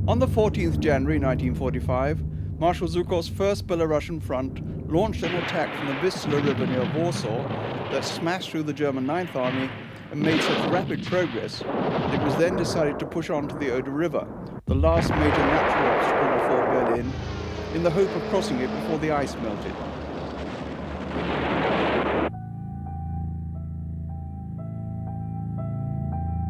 On the 14th January 1945, Marshal Zhukov's first Byelorussian Front launched an attack from the Vistula River near Warsaw that smashed through the German 9th Army and made such rapid progress that it was then decided to push on to the Oder River, the last major natural obstacle before Berlin, in the hope of crossing it before the ice melted.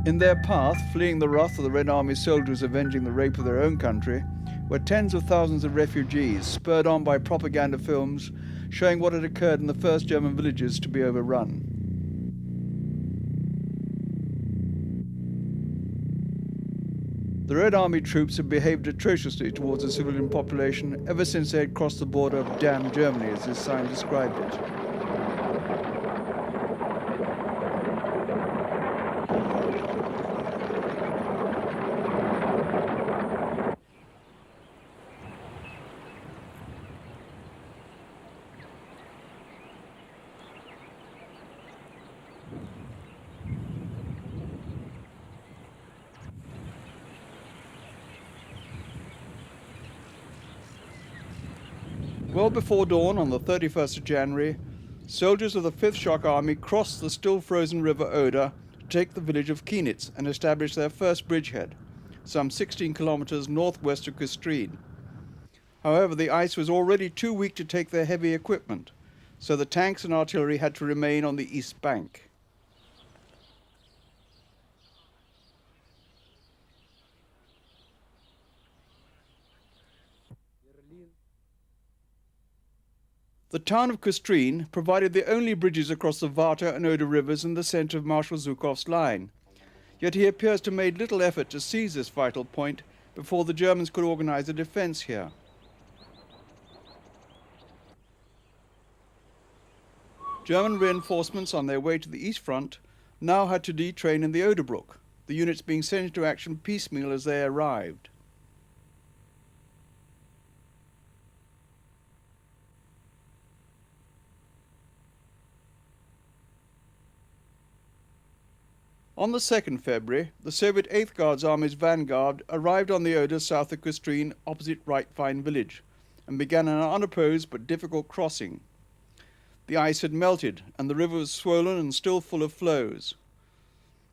In their path, fleeing the wrath of the Red Army soldiers avenging the rape of their own country, were tens of thousands of refugees, spurred on by propaganda films showing what had occurred in the first German villages to be overrun. The Red Army troops had behaved atrociously towards the civilian population ever since they had crossed the border of damned Germany, as this sign described it. Well before dawn on the 31st of January, soldiers of the 5th Shock Army crossed the still frozen river Oder to take the village of Kienitz and establish their first bridgehead, some 16 kilometers northwest of Kuestrin. However, the ice was already too weak to take their heavy equipment, so the tanks and artillery had to remain on the east bank. The town of Kuestrin provided the only bridges across the Warta and Oder rivers in the center of Marshal Zhukov's line, yet he appears to have made little effort to seize this vital point before the Germans could organize a defense here. German reinforcements on their way to the East Front now had to detrain in the Oderbruch, the units being sent into action piecemeal as they arrived. On the 2nd February, the Soviet 8th Guards Army's vanguard arrived on the Oder south of Kuestrin opposite Reitwein village and began an unopposed but difficult crossing. The ice had melted and the river was swollen and still full of flows.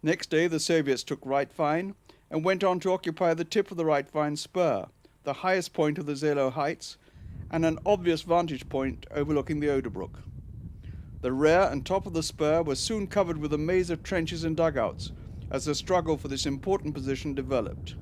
Next day the Soviets took Reitwein and went on to occupy the tip of the Reitwein spur, the highest point of the Seelow heights and an obvious vantage point overlooking the Oderbruch. The rear and top of the spur were soon covered with a maze of trenches and dugouts as the struggle for this important position developed.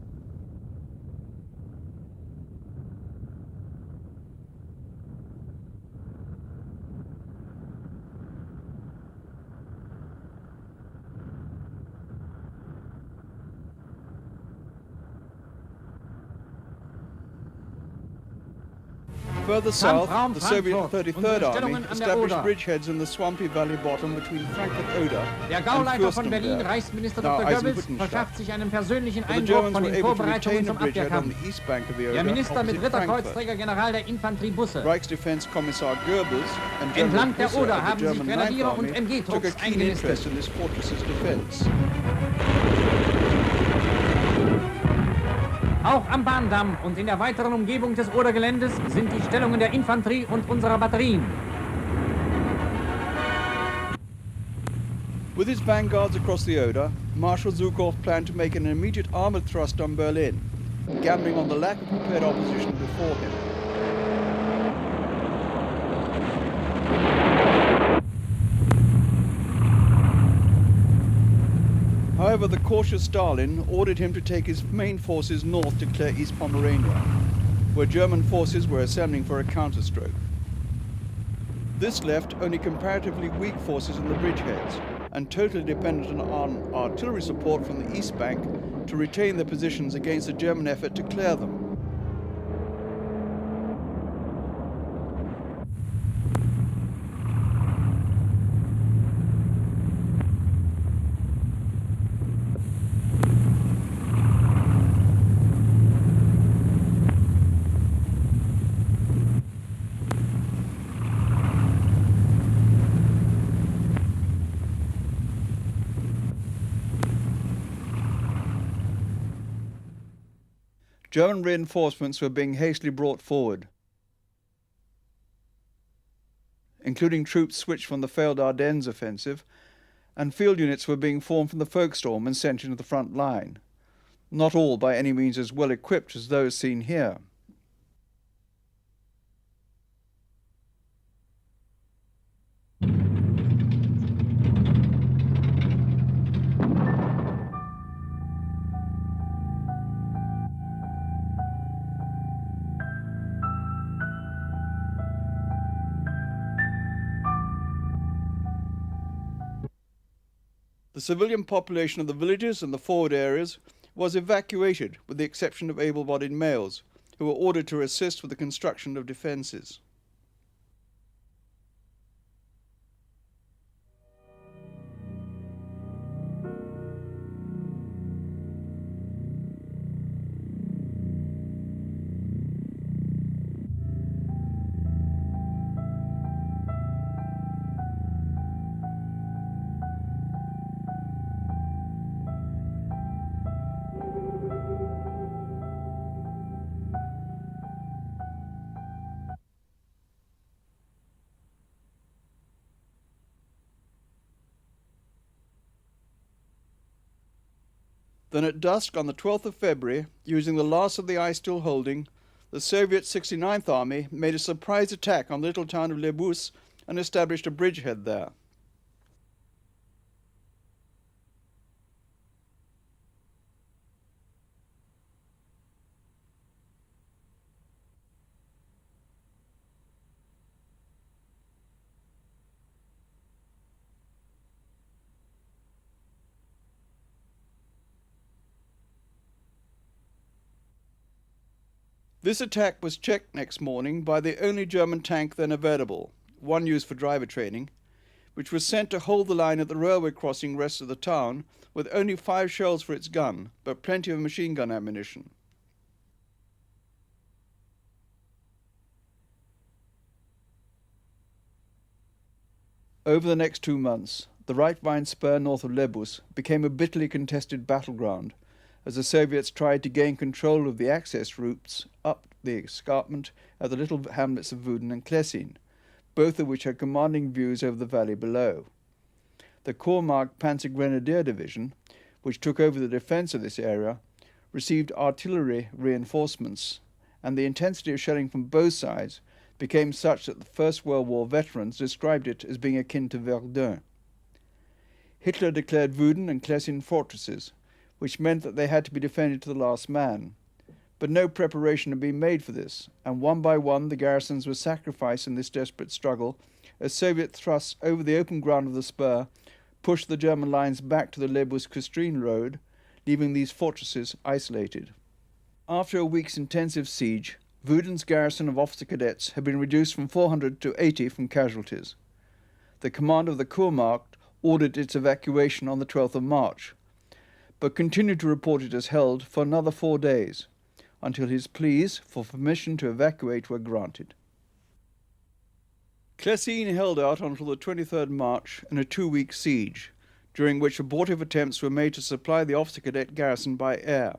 Further south, the Soviet 33rd Army established bridgeheads in the swampy valley bottom between Frankfurt Oder Der Gauleiter von Berlin, Reich Minister Dr. Goebbels, verschafft sich einen persönlichen the Eindruck Germans von were den able to Vorbereitungen retain a zum bridgehead on Abwehrkampf. the east bank of the Der Oder Minister mit opposite Frankfurt. Ritterkreuzträger General der Infanterie Busse. Reichsdefense-Kommissar Goebbels and General Entlang der Busse Oder of haben the sich German 9th Grenadiere und Army MG took a Trupps keen eingenistet. interest in this fortress's defense. Auch am Bahndamm und in der weiteren Umgebung des Odergeländes sind die Stellungen der Infanterie und unserer Batterien. With his vanguards across the Oder, Marshal Zhukov planned to make an immediate armored thrust on Berlin, gambling on the lack of prepared opposition before him. However, the cautious Stalin ordered him to take his main forces north to clear East Pomerania, where German forces were assembling for a counterstroke. This left only comparatively weak forces in the bridgeheads, and totally dependent on artillery support from the east bank to retain their positions against the German effort to clear them. German reinforcements were being hastily brought forward, including troops switched from the failed Ardennes offensive, and field units were being formed from the Volkssturm and sent into the front line, not all by any means as well equipped as those seen here. The civilian population of the villages and the forward areas was evacuated, with the exception of able-bodied males, who were ordered to assist with the construction of defences. Then at dusk on the 12th of February, using the last of the ice still holding, the Soviet 69th Army made a surprise attack on the little town of Lebus and established a bridgehead there. This attack was checked next morning by the only German tank then available, one used for driver training, which was sent to hold the line at the railway crossing west of the town with only 5 shells for its gun, but plenty of machine gun ammunition. Over the next 2 months, the Reitwein spur north of Lebus became a bitterly contested battleground, as the Soviets tried to gain control of the access routes up the escarpment at the little hamlets of Wouden and Klessin, both of which had commanding views over the valley below. The Corps marked Panzer Grenadier Division, which took over the defence of this area, received artillery reinforcements, and the intensity of shelling from both sides became such that the First World War veterans described it as being akin to Verdun. Hitler declared Wouden and Klessin fortresses, which meant that they had to be defended to the last man. But no preparation had been made for this, and one by one the garrisons were sacrificed in this desperate struggle as Soviet thrusts over the open ground of the spur pushed the German lines back to the Lebus-Kuestrin road, leaving these fortresses isolated. After a week's intensive siege, Wouden's garrison of officer cadets had been reduced from 400 to 80 from casualties. The commander of the Kurmarkt ordered its evacuation on the 12th of March, but continued to report it as held for another 4 days, until his pleas for permission to evacuate were granted. Klessin held out until the 23rd March in a 2-week siege, during which abortive attempts were made to supply the officer cadet garrison by air.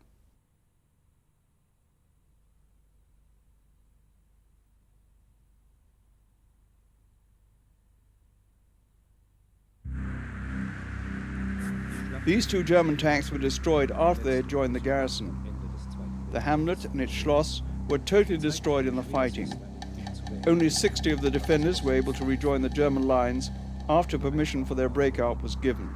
These 2 German tanks were destroyed after they had joined the garrison. The hamlet and its schloss were totally destroyed in the fighting. Only 60 of the defenders were able to rejoin the German lines after permission for their breakout was given.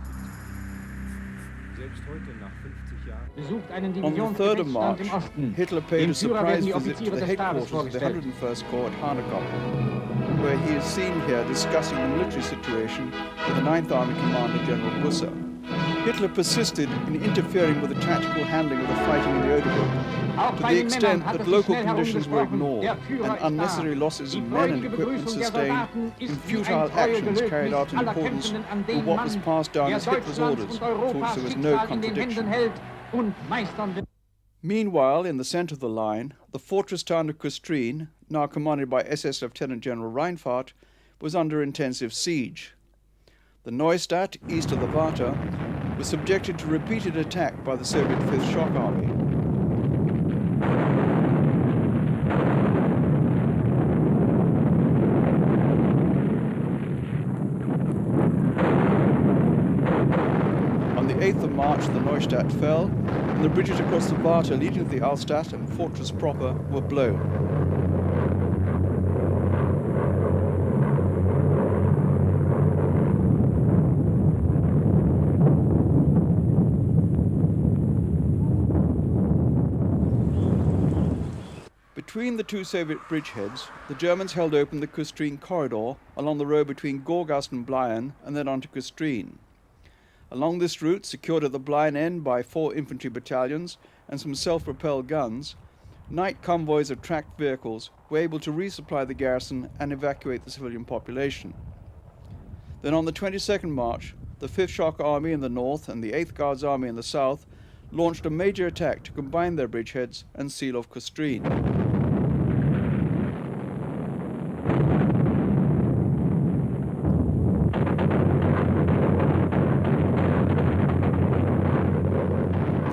On the 3rd of March, Hitler paid a surprise visit to the headquarters of the 101st Corps at Hanekoppel, where he is seen here discussing the military situation with the 9th Army Commander General Busse. Hitler persisted in interfering with the tactical handling of the fighting in the Oder, to the extent that local conditions were ignored and unnecessary losses in men and equipment sustained in futile actions carried out in accordance with what was passed down as Hitler's orders, for which there was no contradiction. Meanwhile, in the centre of the line, the fortress town of Kuestrin, now commanded by SS Lieutenant General Reinefarth, was under intensive siege. The Neustadt, east of the Warta, was subjected to repeated attack by the Soviet 5th Shock Army. On the 8th of March, the Neustadt fell, and the bridges across the Warta leading to the Altstadt and fortress proper were blown. Between the two Soviet bridgeheads, the Germans held open the Kuestrin corridor along the road between Gorgast and Blayen and then on to Kuestrin. Along this route, secured at the Blayen end by 4 infantry battalions and some self-propelled guns, night convoys of tracked vehicles were able to resupply the garrison and evacuate the civilian population. Then on the 22nd March, the 5th Shock Army in the north and the 8th Guards Army in the south launched a major attack to combine their bridgeheads and seal off Kuestrin.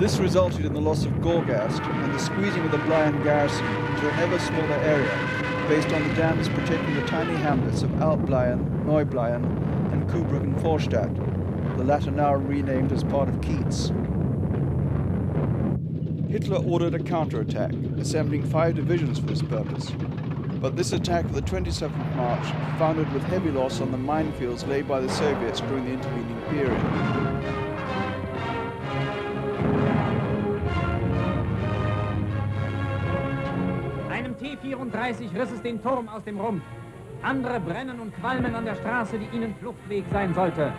This resulted in the loss of Gorgast and the squeezing of the Blayen garrison into an ever smaller area based on the dams protecting the tiny hamlets of Alt-Blayen, Neu-Blayen and Kubrücken-Vorstadt, the latter now renamed as part of Kietz. Hitler ordered a counterattack, assembling 5 divisions for this purpose. But this attack of the 27th March foundered with heavy loss on the minefields laid by the Soviets during the intervening period. T-34 riss es den Turm aus dem Rumpf. Andere brennen und qualmen an der Straße, die ihnen Fluchtweg sein sollte.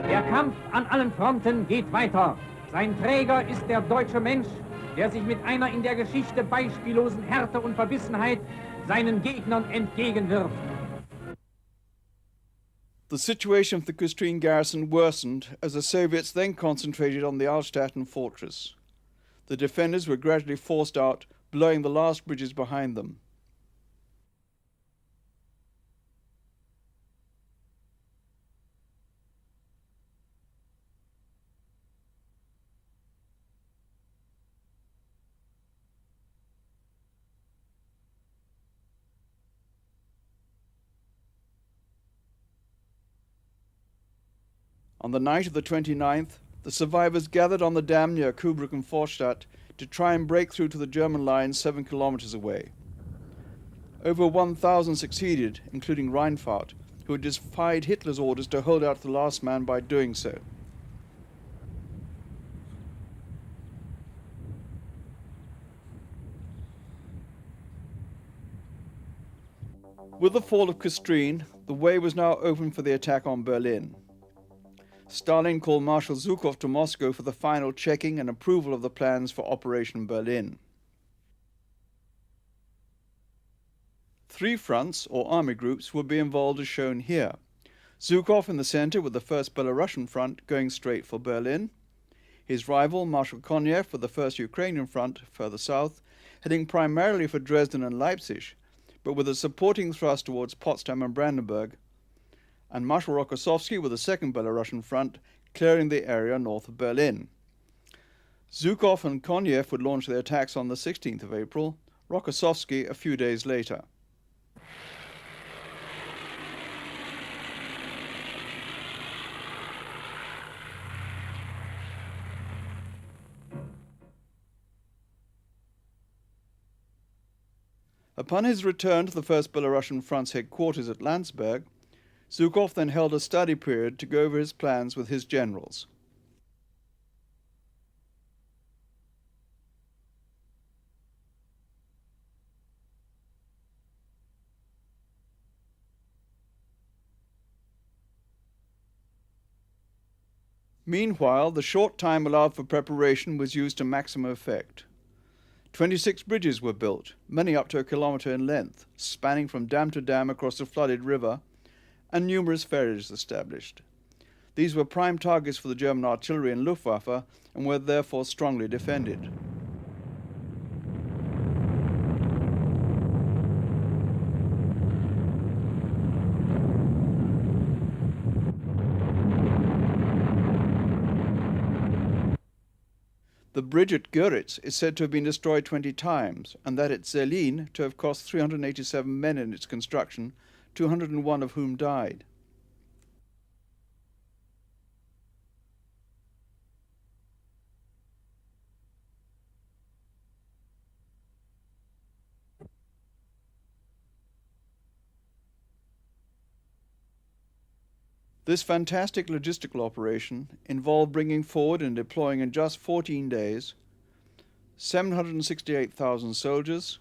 Der Kampf an allen Fronten geht weiter. Sein Träger ist der deutsche Mensch, der sich mit einer in der Geschichte beispiellosen Härte und Verbissenheit seinen Gegnern entgegenwirft. The situation of the Kuestrin garrison worsened as the Soviets then concentrated on the Altstatten fortress. The defenders were gradually forced out, blowing the last bridges behind them. On the night of the 29th, the survivors gathered on the dam near Kubrücken-Vorstadt to try and break through to the German lines 7 kilometers away. Over 1,000 succeeded, including Reinefarth, who had defied Hitler's orders to hold out to the last man by doing so. With the fall of Kuestrin, the way was now open for the attack on Berlin. Stalin called Marshal Zhukov to Moscow for the final checking and approval of the plans for Operation Berlin. 3 fronts, or army groups, would be involved as shown here. Zhukov in the center with the 1st Byelorussian Front going straight for Berlin. His rival, Marshal Konev, with the 1st Ukrainian Front further south, heading primarily for Dresden and Leipzig, but with a supporting thrust towards Potsdam and Brandenburg, and Marshal Rokossovsky with the 2nd Byelorussian Front clearing the area north of Berlin. Zhukov and Konev would launch their attacks on the 16th of April, Rokossovsky a few days later. Upon his return to the 1st Byelorussian Front's headquarters at Landsberg, Zhukov then held a study period to go over his plans with his generals. Meanwhile, the short time allowed for preparation was used to maximum effect. 26 bridges were built, many up to 1 kilometer in length, spanning from dam to dam across the flooded river, and numerous ferries established. These were prime targets for the German artillery and Luftwaffe and were therefore strongly defended. The bridge at Göritz is said to have been destroyed 20 times, and that at Zelin to have cost 387 men in its construction, 201 of whom died. This fantastic logistical operation involved bringing forward and deploying in just 14 days 768,000 soldiers,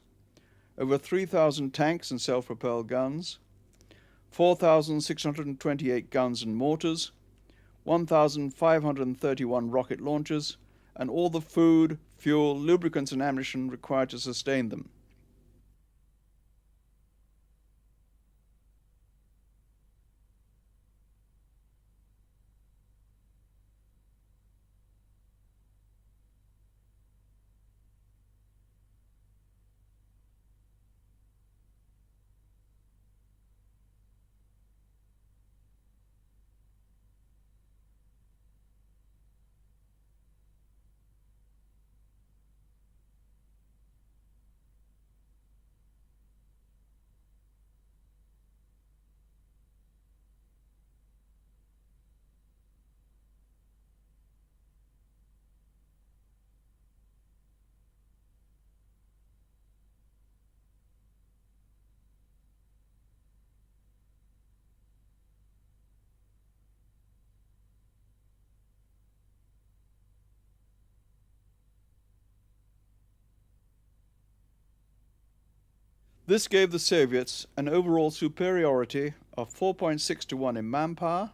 over 3,000 tanks and self-propelled guns, 4,628 guns and mortars, 1,531 rocket launchers, and all the food, fuel, lubricants and ammunition required to sustain them. This gave the Soviets an overall superiority of 4.6 to 1 in manpower,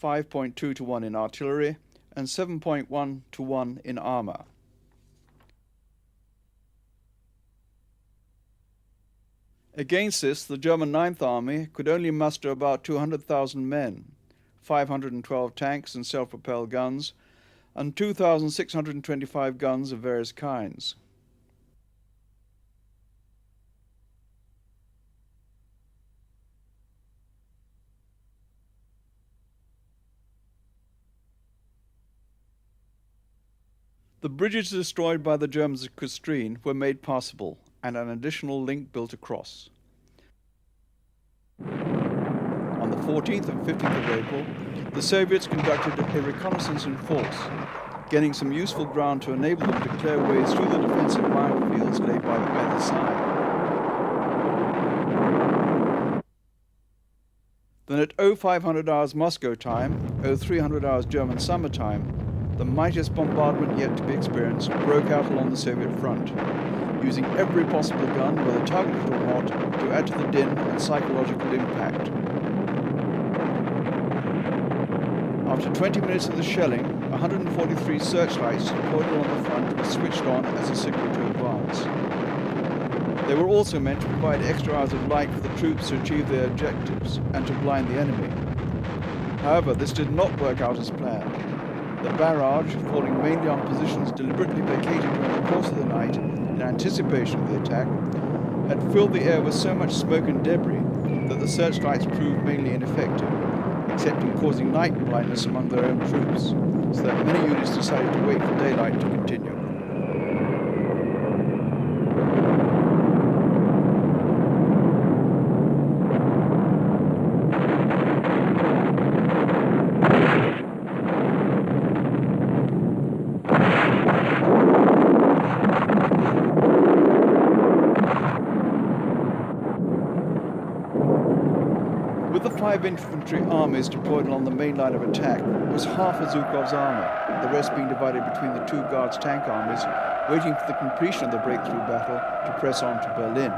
5.2 to 1 in artillery, and 7.1 to 1 in armor. Against this, the German Ninth Army could only muster about 200,000 men, 512 tanks and self-propelled guns, and 2,625 guns of various kinds. The bridges destroyed by the Germans at Kuestrin were made passable, and an additional link built across. On the 14th and 15th of April, the Soviets conducted a reconnaissance in force, gaining some useful ground to enable them to clear ways through the defensive minefields laid by either side. Then at 0500 hours Moscow time, 0300 hours German summer time, the mightiest bombardment yet to be experienced broke out along the Soviet front, using every possible gun, whether targeted or not, to add to the din and psychological impact. After 20 minutes of the shelling, 143 searchlights deployed along the front were switched on as a signal to advance. They were also meant to provide extra hours of light for the troops to achieve their objectives and to blind the enemy. However, this did not work out as planned. The barrage, falling mainly on positions deliberately vacated during the course of the night in anticipation of the attack, had filled the air with so much smoke and debris that the searchlights proved mainly ineffective, except in causing night blindness among their own troops, so that many units decided to wait for daylight to continue. With the 5 infantry armies deployed along the main line of attack was half of Zhukov's army, the rest being divided between the 2 Guards tank armies, waiting for the completion of the breakthrough battle to press on to Berlin.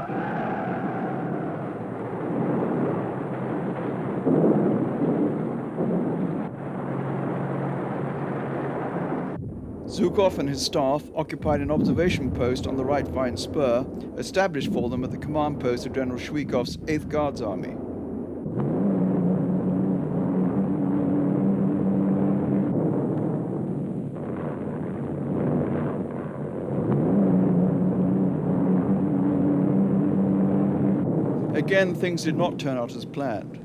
Zhukov and his staff occupied an observation post on the Reitwein spur, established for them at the command post of General Schwikov's 8th Guards Army. Again, things did not turn out as planned.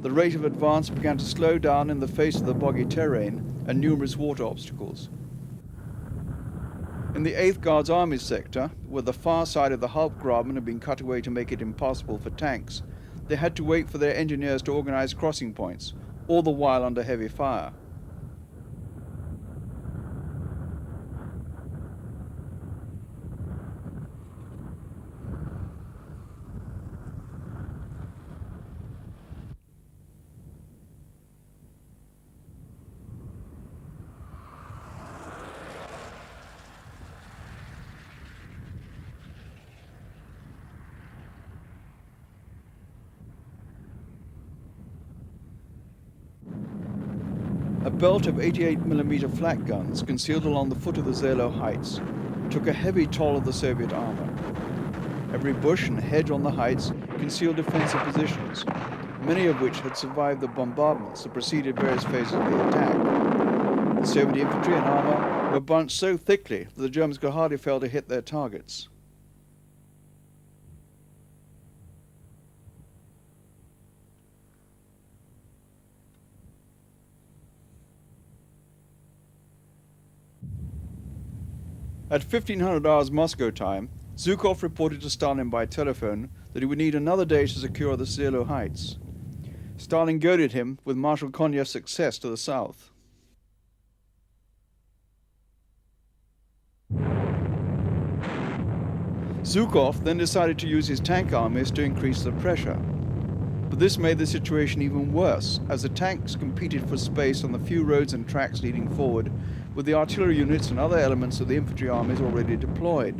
The rate of advance began to slow down in the face of the boggy terrain and numerous water obstacles. In the 8th Guards Army sector, where the far side of the Hauptgraben had been cut away to make it impassable for tanks, they had to wait for their engineers to organize crossing points, all the while under heavy fire. A belt of 88mm flak guns concealed along the foot of the Seelow heights took a heavy toll of the Soviet armor. Every bush and hedge on the heights concealed defensive positions, many of which had survived the bombardments that preceded various phases of the attack. The Soviet infantry and armor were bunched so thickly that the Germans could hardly fail to hit their targets. At 1500 hours Moscow time, Zhukov reported to Stalin by telephone that he would need another day to secure the Seelow heights. Stalin goaded him with Marshal Konev's success to the south. Zhukov then decided to use his tank armies to increase the pressure. But this made the situation even worse, as the tanks competed for space on the few roads and tracks leading forward, with the artillery units and other elements of the infantry armies already deployed.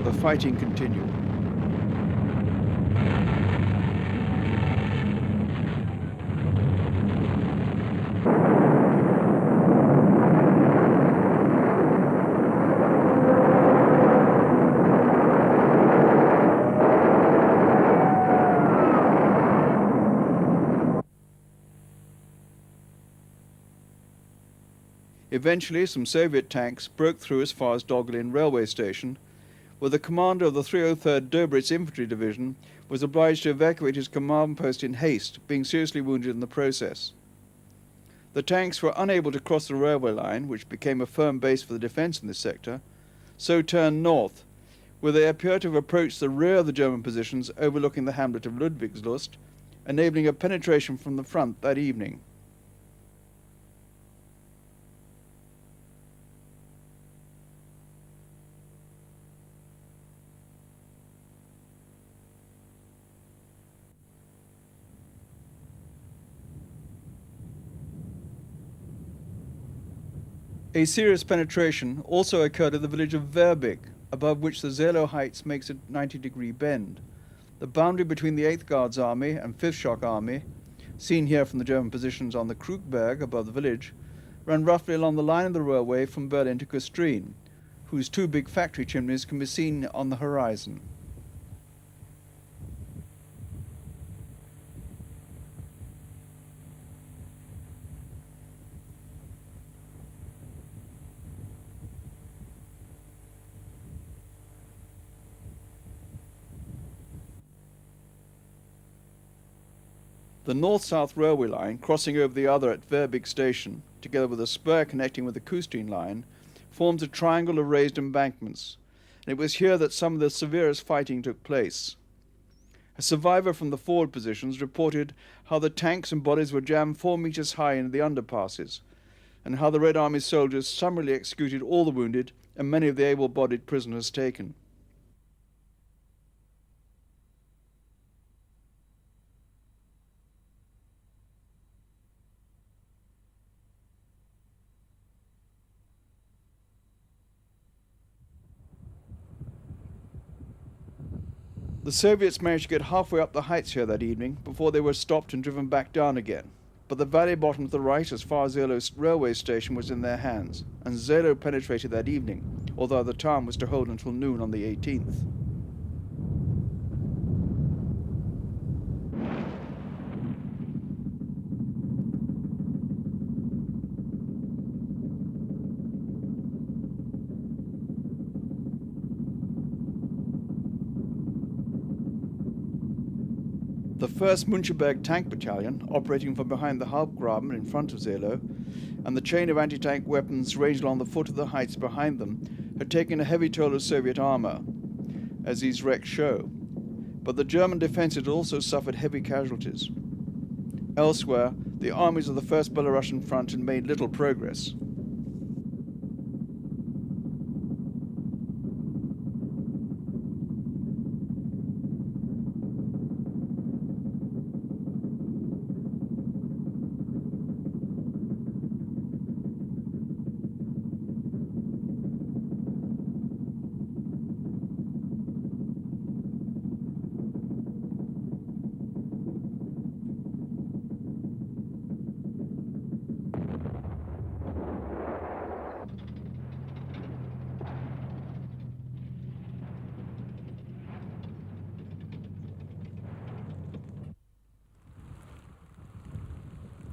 The fighting continued. Eventually, some Soviet tanks broke through as far as Dogolin railway station, where the commander of the 303rd Dobrich Infantry Division was obliged to evacuate his command post in haste, being seriously wounded in the process. The tanks were unable to cross the railway line, which became a firm base for the defense in this sector, so turned north, where they appear to have approached the rear of the German positions overlooking the hamlet of Ludwigslust, enabling a penetration from the front that evening. A serious penetration also occurred at the village of Werbig, above which the Seelow Heights makes a 90-degree bend. The boundary between the 8th Guards Army and 5th Shock Army, seen here from the German positions on the Krugberg above the village, ran roughly along the line of the railway from Berlin to Kuestrin, whose two big factory chimneys can be seen on the horizon. The north-south railway line, crossing over the other at Werbig station, together with a spur connecting with the Kuestrin line, forms a triangle of raised embankments, and it was here that some of the severest fighting took place. A survivor from the forward positions reported how the tanks and bodies were jammed 4 meters high into the underpasses, and how the Red Army soldiers summarily executed all the wounded and many of the able-bodied prisoners taken. The Soviets managed to get halfway up the heights here that evening before they were stopped and driven back down again. But the valley bottom to the right as far as Seelow railway station was in their hands, and Seelow penetrated that evening, although the town was to hold until noon on the 18th. The 1st Muencheberg Tank Battalion, operating from behind the Hauptgraben in front of Seelow, and the chain of anti-tank weapons ranged along the foot of the heights behind them, had taken a heavy toll of Soviet armor, as these wrecks show. But the German defense had also suffered heavy casualties. Elsewhere, the armies of the 1st Byelorussian Front had made little progress.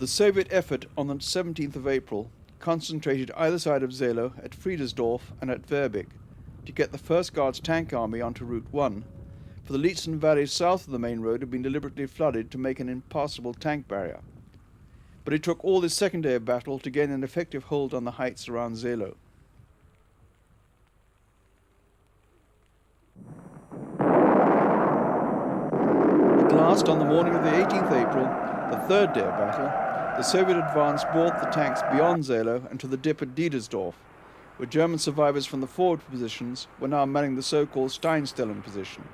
The Soviet effort on the 17th of April concentrated either side of Seelow at Friedersdorf and at Werbig to get the 1st Guards Tank Army onto Route 1, for the Lietzen Valley south of the main road had been deliberately flooded to make an impassable tank barrier. But it took all this second day of battle to gain an effective hold on the heights around Seelow. At last, on the morning of the 18th April, the third day of battle, the Soviet advance brought the tanks beyond Seelow and to the dip at Diedersdorf, where German survivors from the forward positions were now manning the so-called Steinstellen position.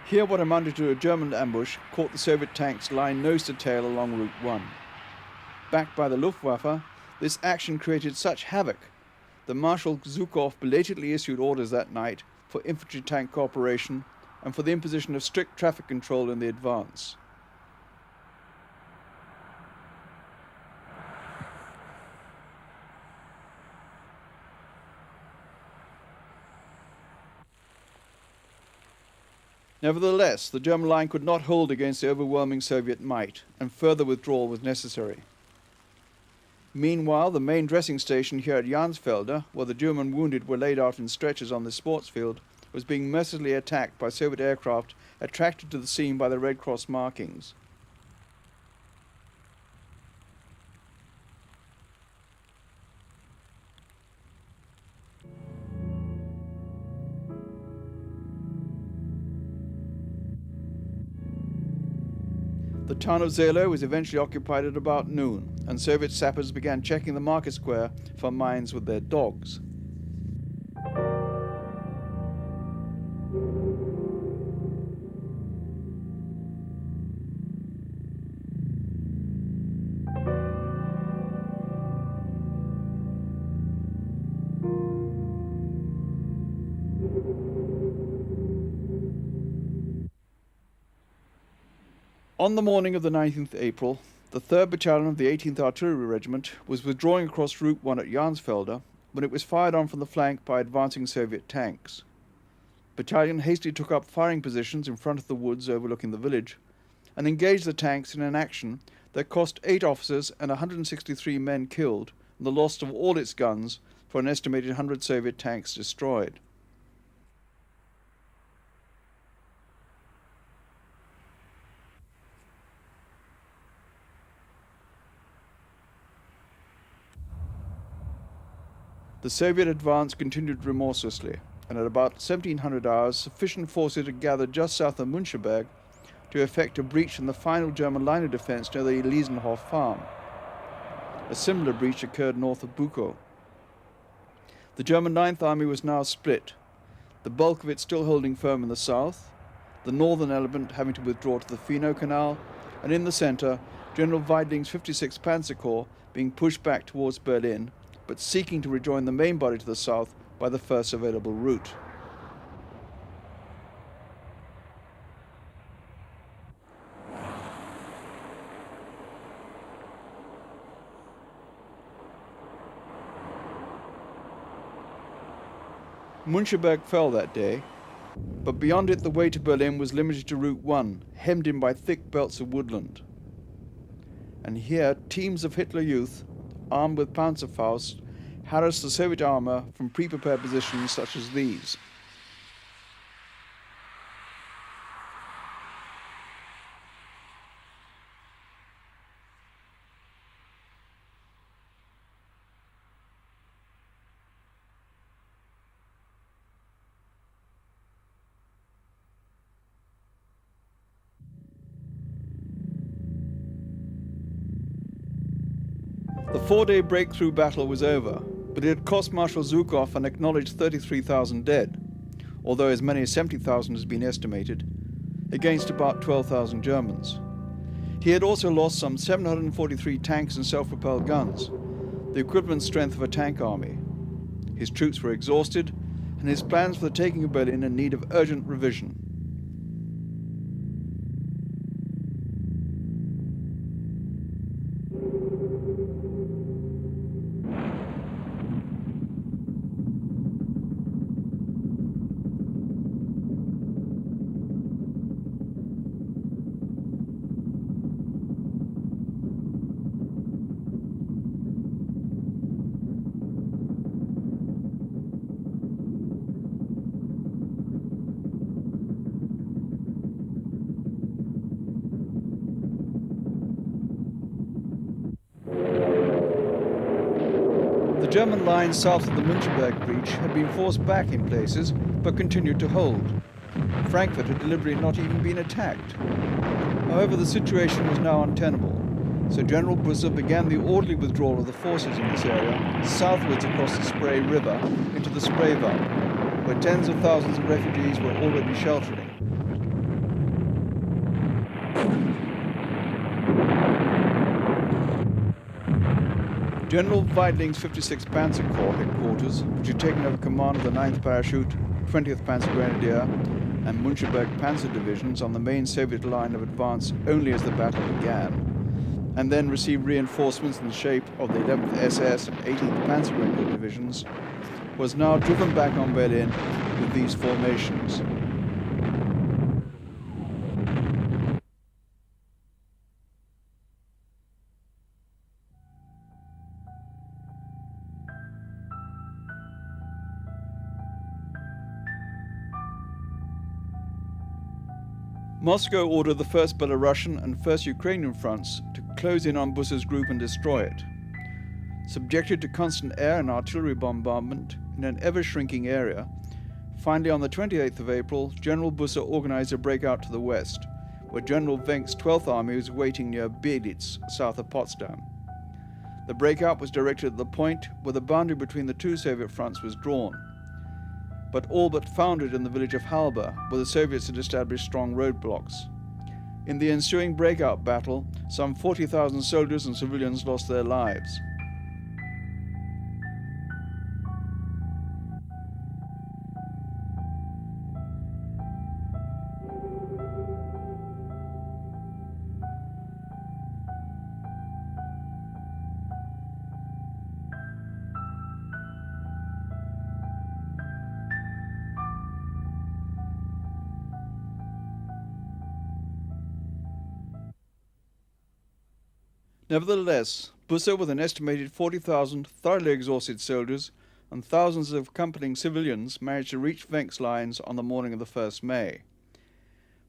Here what amounted to a German ambush caught the Soviet tanks lying nose to tail along Route 1. Backed by the Luftwaffe, this action created such havoc that Marshal Zhukov belatedly issued orders that night for infantry tank cooperation and for the imposition of strict traffic control in the advance. Nevertheless, the German line could not hold against the overwhelming Soviet might, and further withdrawal was necessary. Meanwhile, the main dressing station here at Jansfelde, where the German wounded were laid out in stretchers on the sports field, was being mercilessly attacked by Soviet aircraft attracted to the scene by the Red Cross markings. The town of Seelow was eventually occupied at about noon, and Soviet sappers began checking the market square for mines with their dogs. On the morning of the 19th April, the 3rd Battalion of the 18th Artillery Regiment was withdrawing across Route 1 at Jansfelde when it was fired on from the flank by advancing Soviet tanks. The battalion hastily took up firing positions in front of the woods overlooking the village and engaged the tanks in an action that cost 8 officers and 163 men killed and the loss of all its guns for an estimated 100 Soviet tanks destroyed. The Soviet advance continued remorselessly, and at about 1700 hours, sufficient forces had gathered just south of Muencheberg to effect a breach in the final German line of defense near the Elisenhof farm. A similar breach occurred north of Bukow. The German 9th Army was now split, the bulk of it still holding firm in the south, the northern element having to withdraw to the Fino Canal, and in the center, General Weidling's 56th Panzer Corps being pushed back towards Berlin, but seeking to rejoin the main body to the south by the first available route. Muencheberg fell that day, but beyond it the way to Berlin was limited to Route 1, hemmed in by thick belts of woodland. And here teams of Hitler Youth, armed with Panzerfaust, harassed the Soviet armor from pre-prepared positions such as these. The 4-day breakthrough battle was over, but it had cost Marshal Zhukov an acknowledged 33,000 dead, although as many as 70,000 has been estimated, against about 12,000 Germans. He had also lost some 743 tanks and self-propelled guns, the equivalent strength of a tank army. His troops were exhausted, and his plans for the taking of Berlin in need of urgent revision. The German lines south of the Muencheberg breach had been forced back in places, but continued to hold. Frankfurt had deliberately not even been attacked. However, the situation was now untenable, so General Busse began the orderly withdrawal of the forces in this area southwards across the Spree River into the Spreewald, where tens of thousands of refugees were already sheltering. General Weidling's 56th Panzer Corps headquarters, which had taken over command of the 9th Parachute, 20th Panzer Grenadier and Muencheberg Panzer Divisions on the main Soviet line of advance only as the battle began, and then received reinforcements in the shape of the 11th SS and 18th Panzer Grenadier Divisions, was now driven back on Berlin with these formations. Moscow ordered the 1st Belarusian and 1st Ukrainian fronts to close in on Busse's group and destroy it. Subjected to constant air and artillery bombardment in an ever-shrinking area, finally on the 28th of April, General Busse organized a breakout to the west, where General Wenck's 12th Army was waiting near Bielitz, south of Potsdam. The breakout was directed at the point where the boundary between the two Soviet fronts was drawn, but all but founded in the village of Halba, where the Soviets had established strong roadblocks. In the ensuing breakout battle, some 40,000 soldiers and civilians lost their lives. Nevertheless, Busse, with an estimated 40,000 thoroughly exhausted soldiers and thousands of accompanying civilians, managed to reach Wenck's lines on the morning of the 1st May.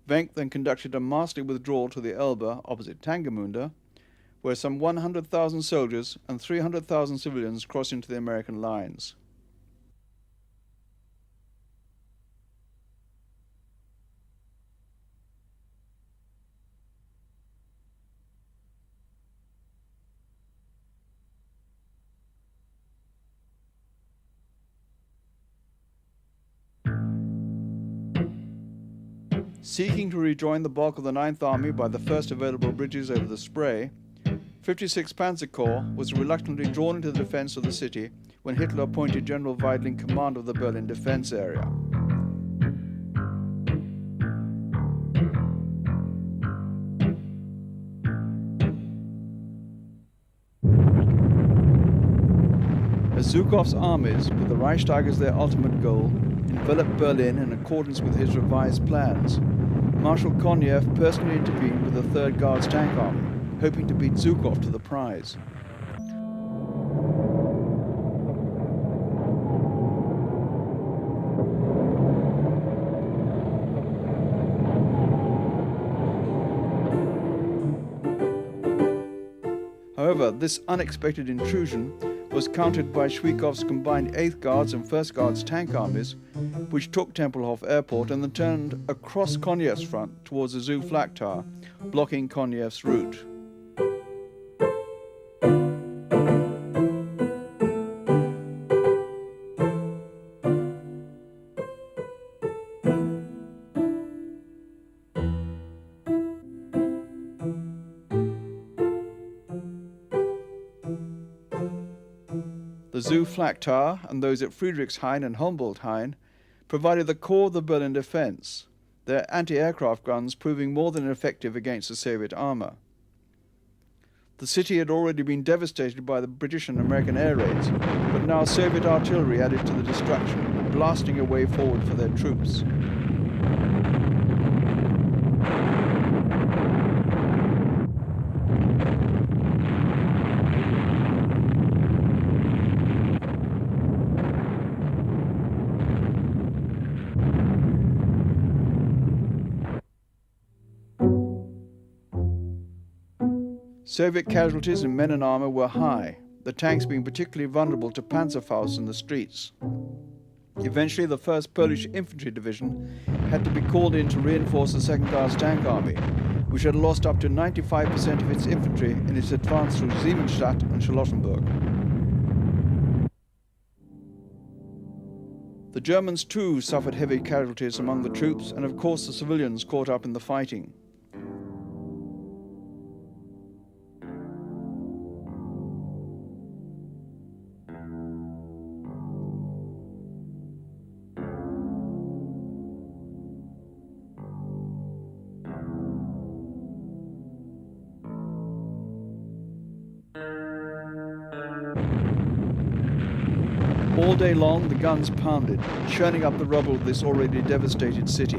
Wenck then conducted a masterly withdrawal to the Elbe opposite Tangermunde, where some 100,000 soldiers and 300,000 civilians crossed into the American lines. Seeking to rejoin the bulk of the 9th Army by the first available bridges over the Spree, 56th Panzer Corps was reluctantly drawn into the defense of the city when Hitler appointed General Weidling command of the Berlin defense area. As Zhukov's armies, with the Reichstag as their ultimate goal, enveloped Berlin in accordance with his revised plans, Marshal Konev personally intervened with the 3rd Guards Tank Army, hoping to beat Zhukov to the prize. However, this unexpected intrusion was countered by Zhukov's combined 8th Guards and 1st Guards tank armies, which took Tempelhof Airport and then turned across Konev's front towards the Zoo Flak Tower, blocking Konev's route. The Zoo Flak Tower and those at Friedrichshain and Humboldthain provided the core of the Berlin defense, their anti-aircraft guns proving more than effective against the Soviet armor. The city had already been devastated by the British and American air raids, but now Soviet artillery added to the destruction, blasting a way forward for their troops. Soviet casualties in men and armor were high, the tanks being particularly vulnerable to Panzerfausts in the streets. Eventually, the 1st Polish Infantry Division had to be called in to reinforce the 2nd Guards Tank Army, which had lost up to 95% of its infantry in its advance through Siemensstadt and Charlottenburg. The Germans too suffered heavy casualties among the troops, and of course the civilians caught up in the fighting. All day long, the guns pounded, churning up the rubble of this already devastated city.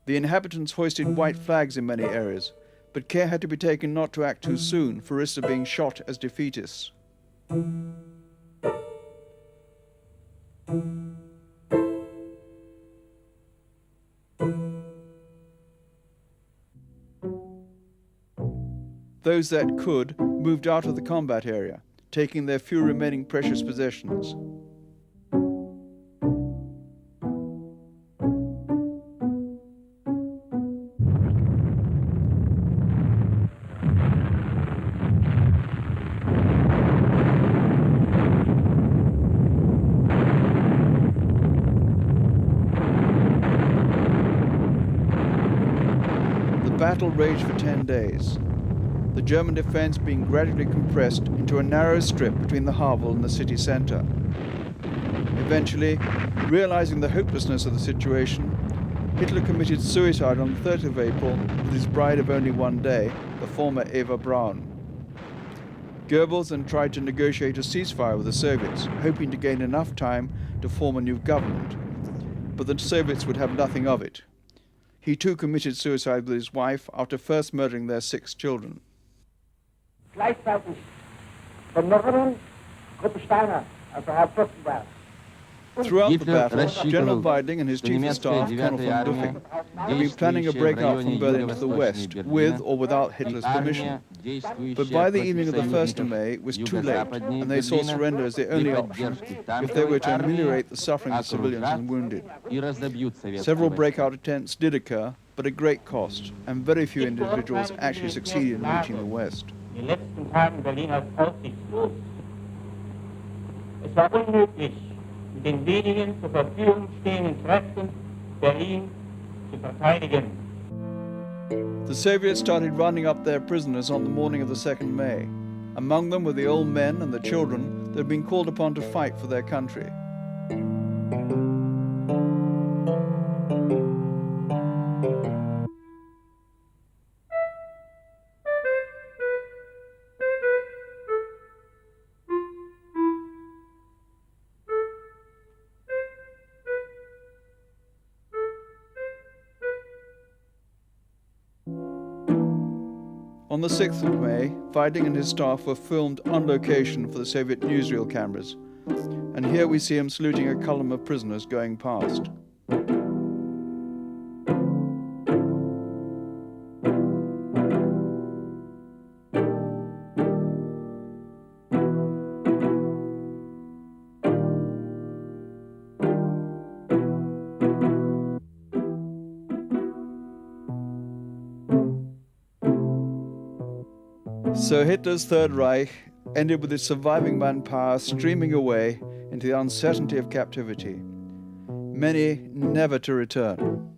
The inhabitants hoisted white flags in many areas, but care had to be taken not to act too soon, for risk of being shot as defeatists. Those that could moved out of the combat area, taking their few remaining precious possessions. The battle raged for 10 days. The German defense being gradually compressed into a narrow strip between the Havel and the city center. Eventually, realizing the hopelessness of the situation, Hitler committed suicide on the 30th of April with his bride of only 1 day, the former Eva Braun. Goebbels then tried to negotiate a ceasefire with the Soviets, hoping to gain enough time to form a new government. But the Soviets would have nothing of it. He too committed suicide with his wife after first murdering their 6 children. Gleichzeitig vom Norden Gruppe Steiner, also Herr Fürstenberg. Throughout the battle, General Weidling and his chief of staff, Colonel von Duffing, had been planning a breakout from Berlin to the west, with or without Hitler's permission. But by the evening of the 1st of May, it was too late, and they saw surrender as the only option if they were to ameliorate the suffering of civilians and wounded. Several breakout attempts did occur, but at great cost, and very few individuals actually succeeded in reaching the west. Die letzten Tagen Berliners aussichtslos. Es war unmöglich, mit den wenigen zur Verfügung stehenden Kräften Berlin zu verteidigen. The Soviets started rounding up their prisoners on the morning of the 2nd May. Among them were the old men and the children that had been called upon to fight for their country. On the 6th of May, Weidling and his staff were filmed on location for the Soviet newsreel cameras, and here we see him saluting a column of prisoners going past. So Hitler's Third Reich ended with its surviving manpower streaming away into the uncertainty of captivity, many never to return.